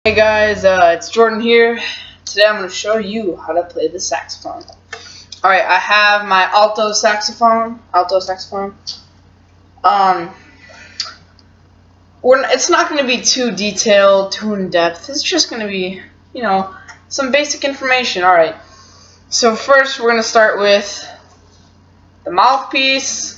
Hey guys, it's Jordan here. Today I'm going to show you how to play the saxophone. Alright, I have my alto saxophone. It's not going to be too detailed, too in-depth. It's just going to be, some basic information. Alright, so first we're going to start with the mouthpiece.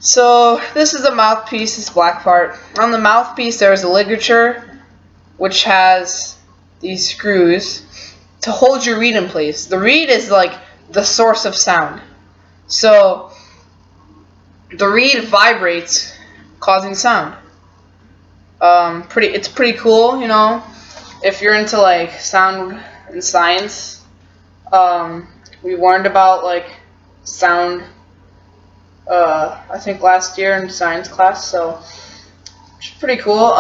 So this is the mouthpiece, this black part. On the mouthpiece there is a ligature, which has these screws to hold your reed in place. The reed is like the source of sound. So the reed vibrates, causing sound. It's pretty cool, if you're into like sound and science. We learned about like sound I think last year in science class, so it's pretty cool.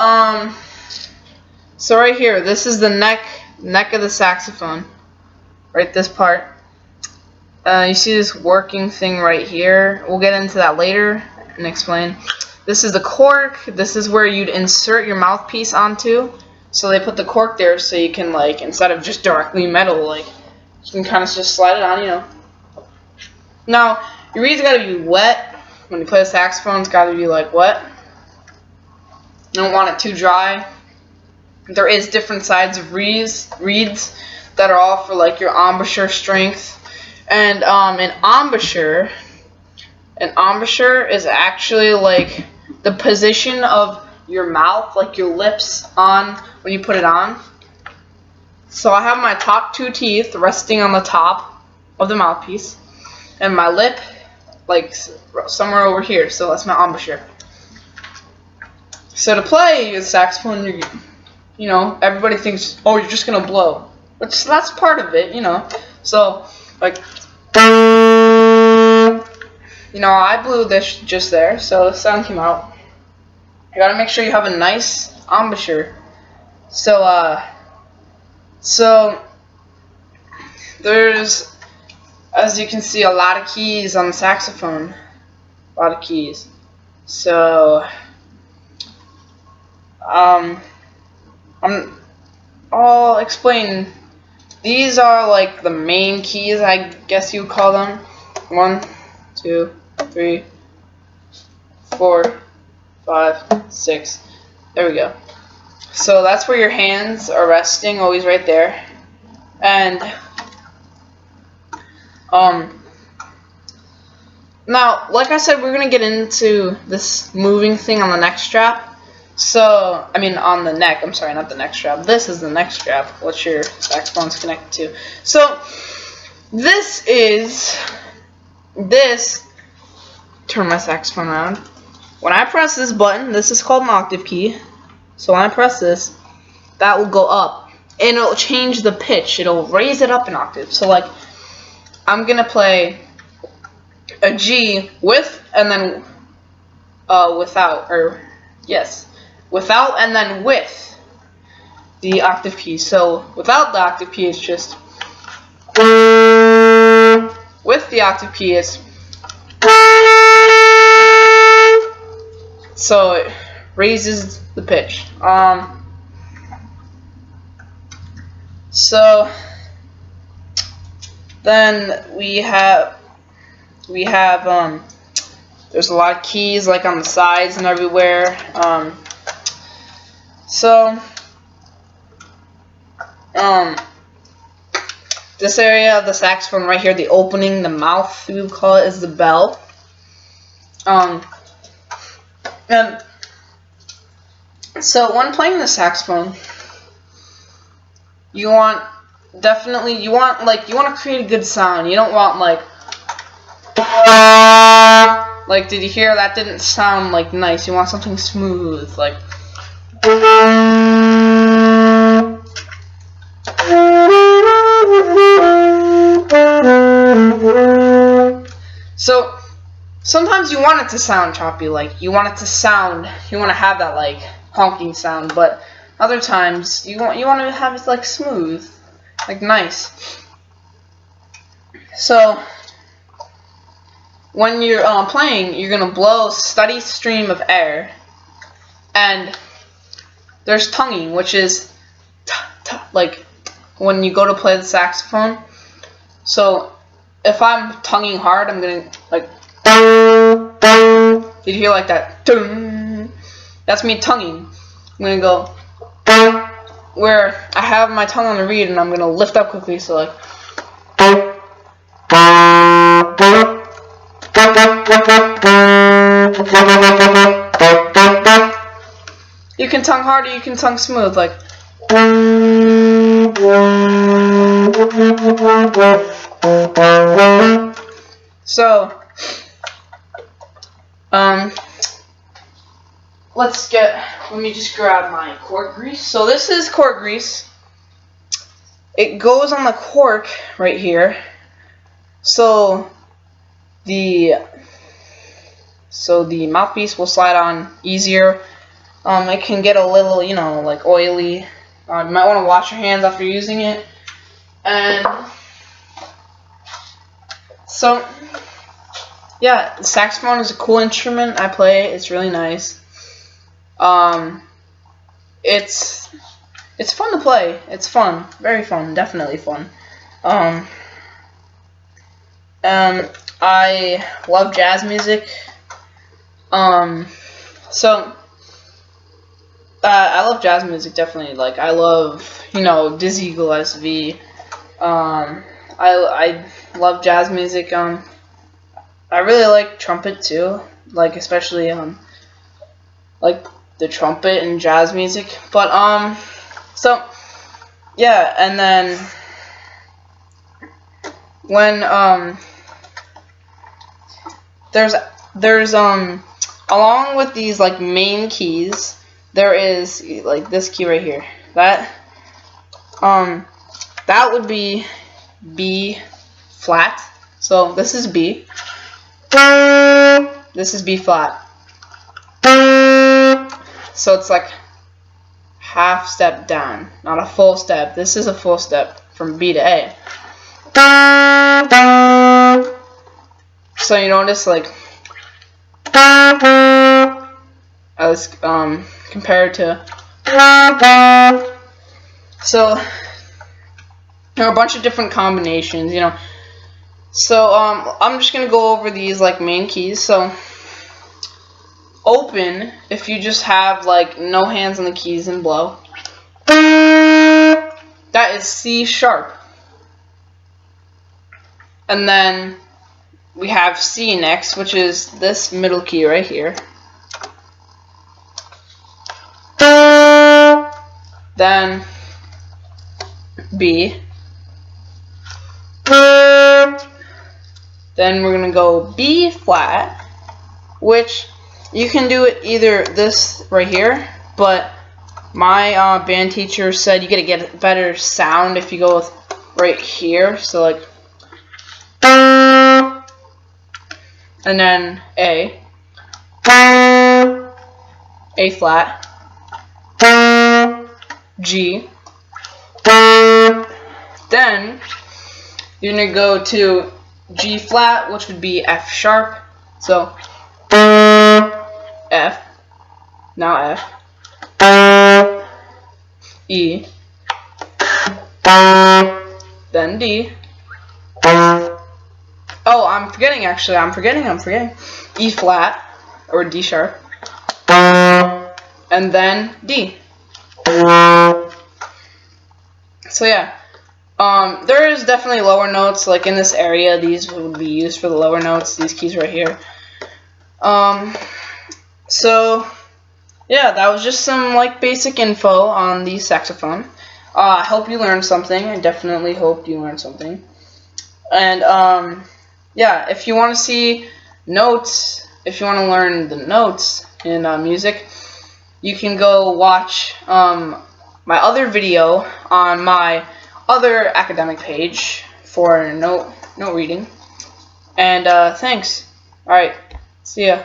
So right here, this is the neck of the saxophone, right, this part. You see this working thing right here. We'll get into that later and explain. This is the cork. This is where you'd insert your mouthpiece onto. So they put the cork there so you can, like, instead of just directly metal, like, you can kind of just slide it on, Now, your reed's gotta be wet. When you play the saxophone, it's gotta be like wet. You don't want it too dry. There is different sides of reeds that are all for like your embouchure strength. And an embouchure is actually like the position of your mouth, like your lips on when you put it on. So I have my top two teeth resting on the top of the mouthpiece, and my lip like somewhere over here, so that's my embouchure. So to play the saxophone, everybody thinks, oh, you're just gonna blow, which that's part of it, So like, I blew this just there, so the sound came out. You gotta make sure you have a nice embouchure. So there's, as you can see, a lot of keys on the saxophone. A lot of keys. So, I'll explain. These are like the main keys, I guess you would call them. 1, 2, 3, 4, 5, 6. There we go. So that's where your hands are resting, always right there. And now, like I said, we're gonna get into this moving thing on the neck strap. So, on the neck. I'm sorry, not the neck strap. This is the neck strap, what your saxophone's connected to. So, turn my saxophone around. When I press this button, this is called an octave key. So when I press this, that will go up, and it'll change the pitch. It'll raise it up an octave. So like, I'm gonna play a G with and then without and then with the octave key. So without the octave key, it's just. With the octave key, it's. So it raises the pitch. So then we have there's a lot of keys like on the sides and everywhere. This area of the saxophone right here, the opening, the mouth, we would call it, is the bell. And so when playing the saxophone, you want to create a good sound. You don't want like, did you hear that? Didn't sound like nice. You want something smooth, like. So sometimes you want it to sound choppy, like you want to have that like honking sound, but other times you want to have it like smooth, like nice. So when you're playing, you're gonna blow a steady stream of air, and there's tonguing, which is like when you go to play the saxophone. So if I'm tonguing hard, I'm gonna like. Did you hear like that? That's me tonguing. I'm gonna go where I have my tongue on the reed, and I'm gonna lift up quickly. So like. You can tongue hard, or you can tongue smooth, like. So, let me just grab my cork grease. So this is cork grease. It goes on the cork right here. So the mouthpiece will slide on easier. It can get a little, like oily. You might want to wash your hands after using it. And so, yeah, the saxophone is a cool instrument. I play it. It's really nice. It's fun to play. It's fun. Very fun. Definitely fun. I love jazz music. I love jazz music, definitely. Like, I love, Dizzy Gillespie. I love jazz music. I really like trumpet too. Like, especially, like the trumpet and jazz music. But, so, yeah, and then when, there's along with these, like, main keys, there is, like, this key right here. That would be B flat. So this is B. This is B flat. So it's like half step down, not a full step. This is a full step from B to A. So you notice, like, as compared to, so there are a bunch of different combinations, So I'm just gonna go over these, like, main keys. So open, if you just have, like, no hands on the keys and blow, that is C sharp. And then we have C next, which is this middle key right here. Then B. Then we're going to go B flat, which you can do it either this right here, but my band teacher said you get a better sound if you go with right here. So, like, and then A flat, G. Then you're going to go to G flat, which would be F sharp. So F, now F, E, then D. Oh, I'm forgetting. E flat, or D sharp, and then D. So yeah, there is definitely lower notes, like in this area. These would be used for the lower notes, these keys right here. So yeah, that was just some, like, basic info on the saxophone. I hope you learned something. I definitely hope you learned something. And yeah, if you want to see notes, if you want to learn the notes in music, you can go watch my other video on my other academic page for note reading. And thanks. Alright, see ya.